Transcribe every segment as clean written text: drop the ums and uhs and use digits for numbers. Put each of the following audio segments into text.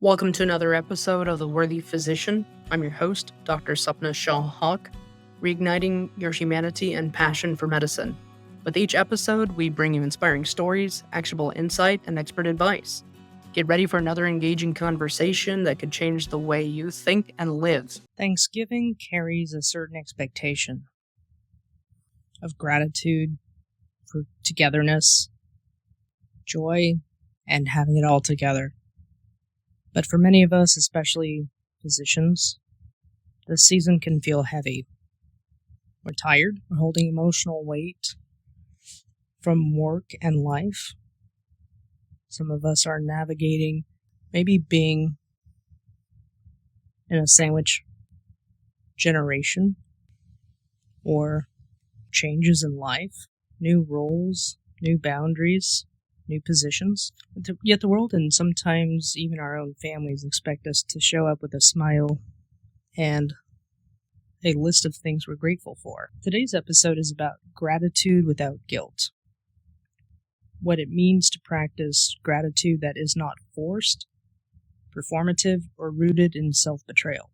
Welcome to another episode of The Worthy Physician. I'm your host, Dr. Sapna Shah-Haque, reigniting your humanity and passion for medicine. With each episode, we bring you inspiring stories, actionable insight, and expert advice. Get ready for another engaging conversation that could change the way you think and live. Thanksgiving carries a certain expectation of gratitude for togetherness, joy, and having it all together. But for many of us, especially physicians, this season can feel heavy. We're tired, we're holding emotional weight from work and life. Some of us are navigating, maybe being in a sandwich generation, or changes in life, new roles, new boundaries, new positions. Yet the world and sometimes even our own families expect us to show up with a smile and a list of things we're grateful for. Today's episode is about gratitude without guilt. What it means to practice gratitude that is not forced, performative, or rooted in self-betrayal.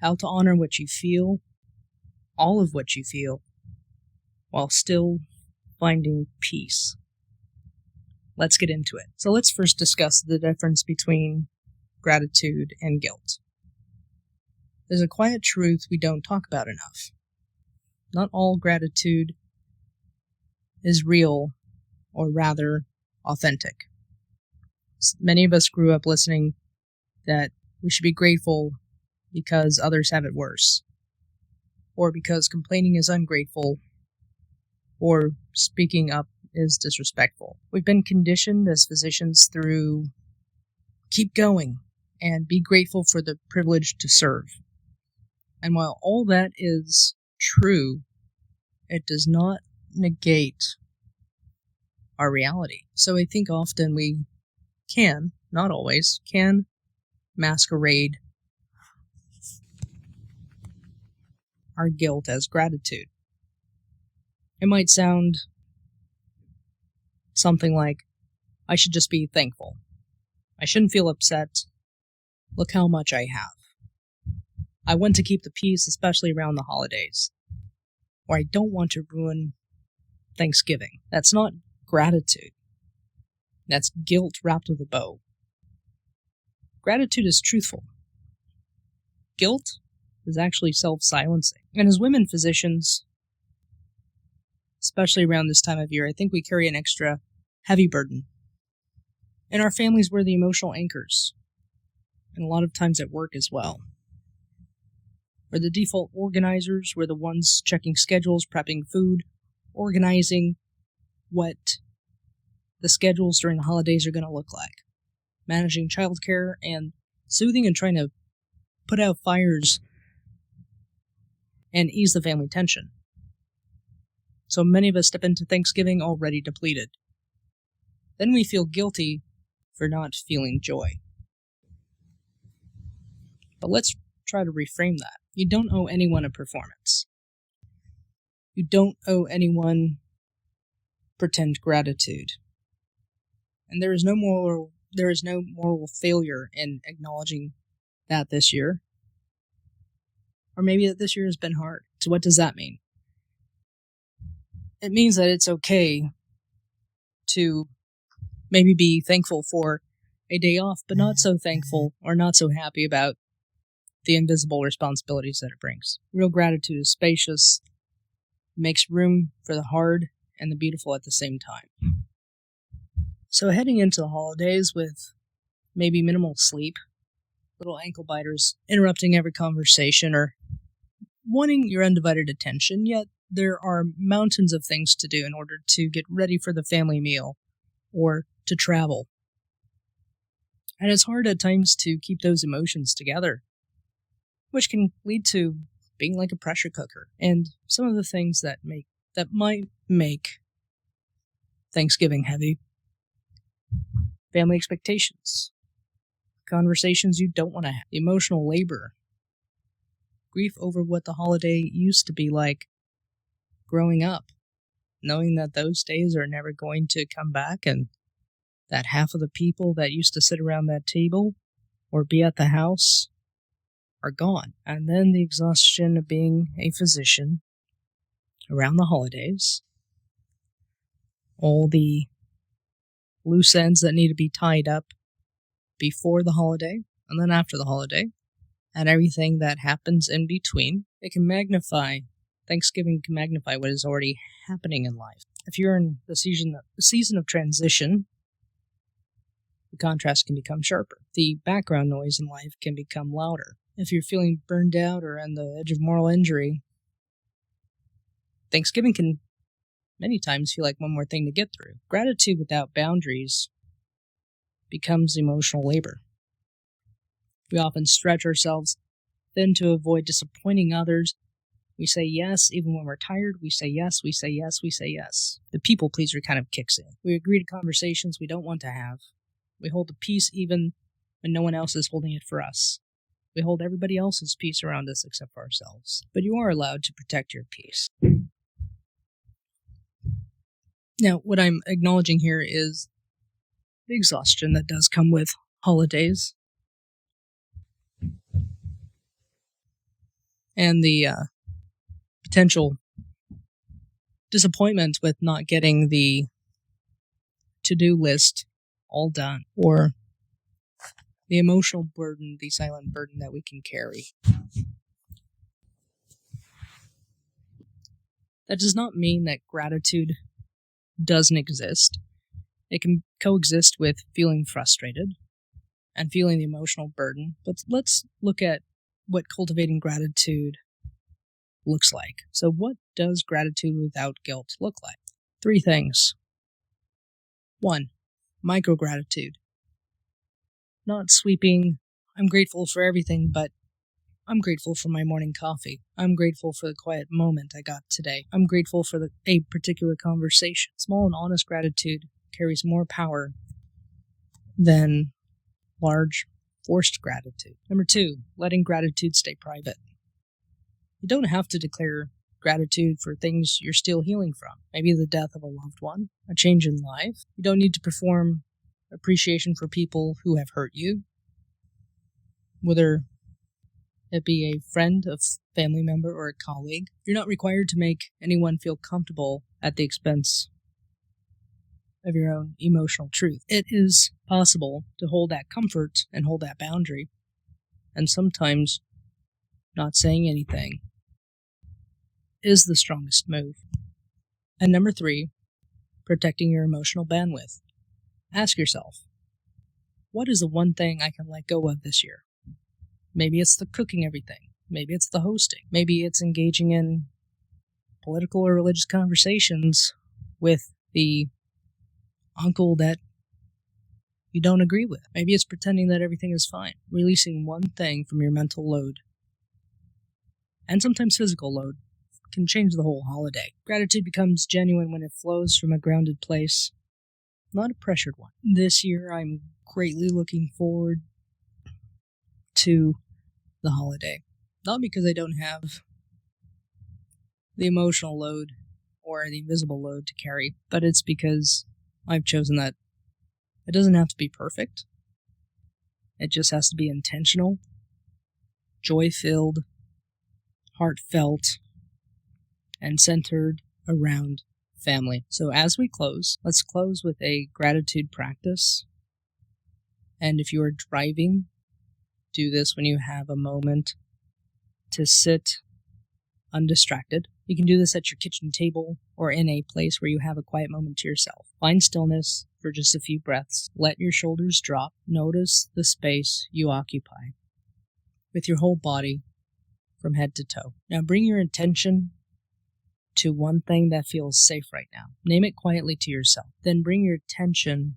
How to honor what you feel, all of what you feel, while still finding peace. Let's get into it. So let's first discuss the difference between gratitude and guilt. There's a quiet truth we don't talk about enough. Not all gratitude is real, or rather, authentic. Many of us grew up listening that we should be grateful because others have it worse, or because complaining is ungrateful, or speaking up is disrespectful. We've been conditioned as physicians through keep going and be grateful for the privilege to serve. And while all that is true, it does not negate our reality. So I think often we can, not always, can masquerade our guilt as gratitude. It might sound something like, I should just be thankful. I shouldn't feel upset. Look how much I have. I want to keep the peace, especially around the holidays. Or I don't want to ruin Thanksgiving. That's not gratitude. That's guilt wrapped with a bow. Gratitude is truthful. Guilt is actually self-silencing. And as women physicians, especially around this time of year, I think we carry an extra heavy burden. In our families, we're the emotional anchors, and a lot of times at work as well. We're the default organizers, we're the ones checking schedules, prepping food, organizing what the schedules during the holidays are going to look like, managing childcare, and soothing and trying to put out fires and ease the family tension. So many of us step into Thanksgiving already depleted. Then we feel guilty for not feeling joy. But let's try to reframe that. You don't owe anyone a performance. You don't owe anyone pretend gratitude. And there is no moral failure in acknowledging that this year. Or maybe that this year has been hard. So what does that mean? It means that it's okay to maybe be thankful for a day off, but not so thankful or not so happy about the invisible responsibilities that it brings. Real gratitude is spacious, makes room for the hard and the beautiful at the same time. So heading into the holidays with maybe minimal sleep, little ankle biters interrupting every conversation, or wanting your undivided attention, yet there are mountains of things to do in order to get ready for the family meal or to travel. And it's hard at times to keep those emotions together, which can lead to being like a pressure cooker. And some of the things that might make Thanksgiving heavy: family expectations, conversations you don't want to have, emotional labor, grief over what the holiday used to be like growing up, knowing that those days are never going to come back, and that half of the people that used to sit around that table or be at the house are gone. And then the exhaustion of being a physician around the holidays, all the loose ends that need to be tied up before the holiday and then after the holiday, and everything that happens in between. Thanksgiving can magnify what is already happening in life. If you're in the season of transition, the contrast can become sharper. The background noise in life can become louder. If you're feeling burned out or on the edge of moral injury, Thanksgiving can many times feel like one more thing to get through. Gratitude without boundaries becomes emotional labor. We often stretch ourselves thin to avoid disappointing others. We say yes, even when we're tired. We say yes, we say yes, we say yes. The people pleaser kind of kicks in. We agree to conversations we don't want to have. We hold the peace even when no one else is holding it for us. We hold everybody else's peace around us except for ourselves. But you are allowed to protect your peace. Now, what I'm acknowledging here is the exhaustion that does come with holidays and the potential disappointment with not getting the to-do list all done, or the emotional burden, the silent burden that we can carry. That does not mean that gratitude doesn't exist. It can coexist with feeling frustrated and feeling the emotional burden. But let's look at what cultivating gratitude looks like. So what does gratitude without guilt look like? 3 things. 1, micro-gratitude. Not sweeping, I'm grateful for everything, but I'm grateful for my morning coffee. I'm grateful for the quiet moment I got today. I'm grateful for a particular conversation. Small and honest gratitude carries more power than large, forced gratitude. Number 2, letting gratitude stay private. You don't have to declare gratitude for things you're still healing from. Maybe the death of a loved one, a change in life. You don't need to perform appreciation for people who have hurt you, whether it be a friend, a family member, or a colleague. You're not required to make anyone feel comfortable at the expense of your own emotional truth. It is possible to hold that comfort and hold that boundary, and sometimes not saying anything is the strongest move. And number 3, protecting your emotional bandwidth. Ask yourself, what is the one thing I can let go of this year? Maybe it's the cooking everything. Maybe it's the hosting. Maybe it's engaging in political or religious conversations with the uncle that you don't agree with. Maybe it's pretending that everything is fine. Releasing one thing from your mental load, and sometimes physical load, can change the whole holiday. Gratitude becomes genuine when it flows from a grounded place, not a pressured one. This year, I'm greatly looking forward to the holiday. Not because I don't have the emotional load or the invisible load to carry, but it's because I've chosen that it doesn't have to be perfect. It just has to be intentional, joy-filled, heartfelt, and centered around family. So as we close, let's close with a gratitude practice. And if you are driving, do this when you have a moment to sit undistracted. You can do this at your kitchen table or in a place where you have a quiet moment to yourself. Find stillness for just a few breaths. Let your shoulders drop. Notice the space you occupy with your whole body from head to toe. Now bring your attention to one thing that feels safe right now. Name it quietly to yourself. Then bring your attention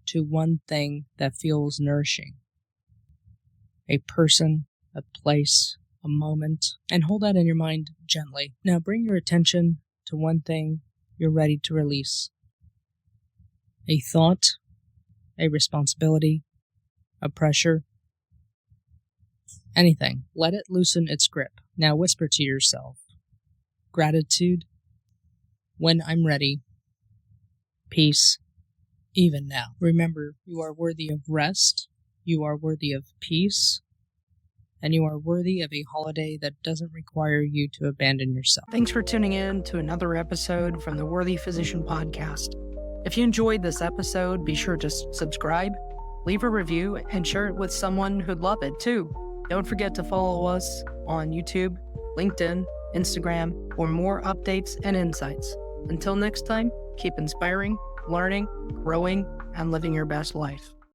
to one thing that feels nourishing. A person, a place, a moment, and hold that in your mind gently. Now bring your attention to one thing you're ready to release. A thought, a responsibility, a pressure, anything. Let it loosen its grip. Now whisper to yourself, gratitude, when I'm ready, peace, even now. Remember, you are worthy of rest, You are worthy of peace, and you are worthy of a holiday that doesn't require you to abandon yourself. Thanks for tuning in to another episode from the Worthy Physician Podcast. If you enjoyed this episode, be sure to subscribe, leave a review, and share it with someone who'd love it too. Don't forget to follow us on YouTube, LinkedIn, Instagram for more updates and insights. Until next time, keep inspiring, learning, growing, and living your best life.